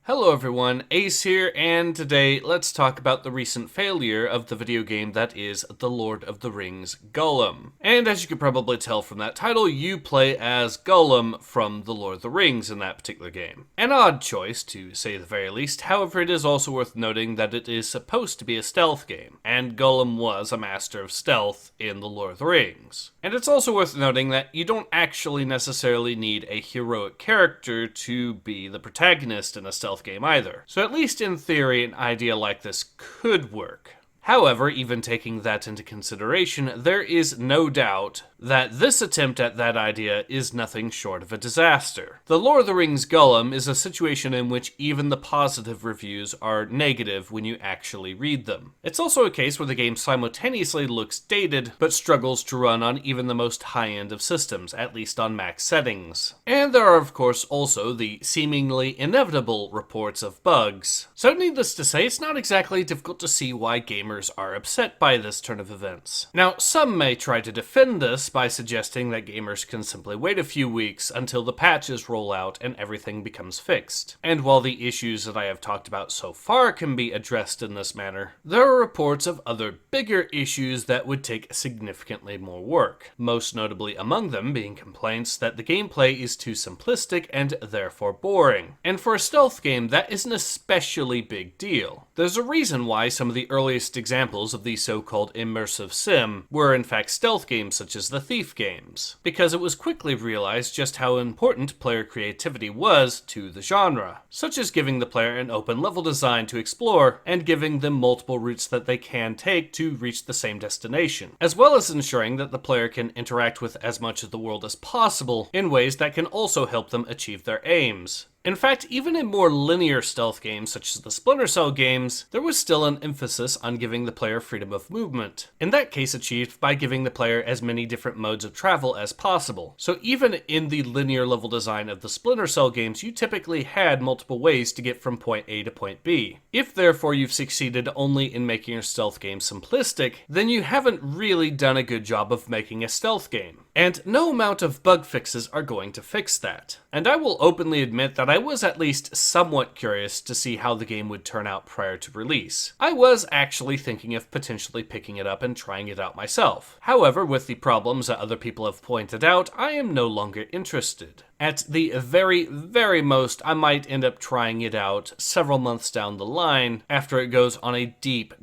Hello everyone, Ace here, and today let's talk about the recent failure of the video game that is The Lord of the Rings Gollum. And as you can probably tell from that title, you play as Gollum from The Lord of the Rings in that particular game. An odd choice, to say the very least, however it is also worth noting that it is supposed to be a stealth game, and Gollum was a master of stealth in The Lord of the Rings. And it's also worth noting that you don't actually necessarily need a heroic character to be the protagonist in a stealth game either. So at least in theory, an idea like this could work. However, even taking that into consideration, there is no doubt that this attempt at that idea is nothing short of a disaster. The Lord of the Rings Gollum is a situation in which even the positive reviews are negative when you actually read them. It's also a case where the game simultaneously looks dated, but struggles to run on even the most high-end of systems, at least on max settings. And there are of course also the seemingly inevitable reports of bugs. So needless to say, it's not exactly difficult to see why gamers are upset by this turn of events. Now, some may try to defend this by suggesting that gamers can simply wait a few weeks until the patches roll out and everything becomes fixed. And while the issues that I have talked about so far can be addressed in this manner, there are reports of other bigger issues that would take significantly more work, most notably among them being complaints that the gameplay is too simplistic and therefore boring. And for a stealth game, that is an especially big deal. There's a reason why some of the earliest examples of the so-called immersive sim were in fact stealth games such as the Thief games, because it was quickly realized just how important player creativity was to the genre, such as giving the player an open level design to explore and giving them multiple routes that they can take to reach the same destination, as well as ensuring that the player can interact with as much of the world as possible in ways that can also help them achieve their aims. In fact, even in more linear stealth games such as the Splinter Cell games, there was still an emphasis on giving the player freedom of movement, in that case achieved by giving the player as many different modes of travel as possible. So even in the linear level design of the Splinter Cell games, you typically had multiple ways to get from point A to point B. If therefore you've succeeded only in making your stealth game simplistic, then you haven't really done a good job of making a stealth game. And no amount of bug fixes are going to fix that. And I will openly admit that I was at least somewhat curious to see how the game would turn out prior to release. I was actually thinking of potentially picking it up and trying it out myself. However, with the problems that other people have pointed out, I am no longer interested. At the very most, I might end up trying it out several months down the line after it goes on a deep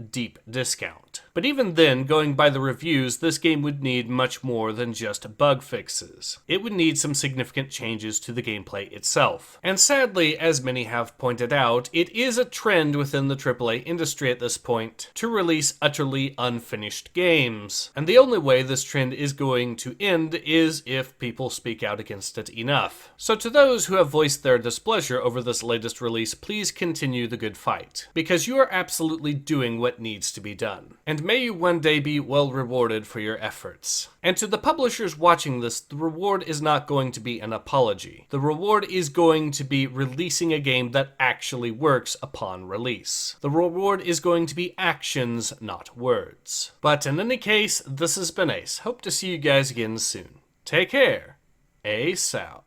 discount. But even then, going by the reviews, this game would need much more than just bug fixes. It would need some significant changes to the gameplay itself. And sadly, as many have pointed out, it is a trend within the AAA industry at this point to release utterly unfinished games. And the only way this trend is going to end is if people speak out against it enough. So to those who have voiced their displeasure over this latest release, please continue the good fight, because you are absolutely doing what needs to be done. And may you one day be well rewarded for your efforts. And to the publishers watching this, the reward is not going to be an apology. The reward is going to be releasing a game that actually works upon release. The reward is going to be actions, not words. But in any case, this has been Ace. Hope to see you guys again soon. Take care. Ace out.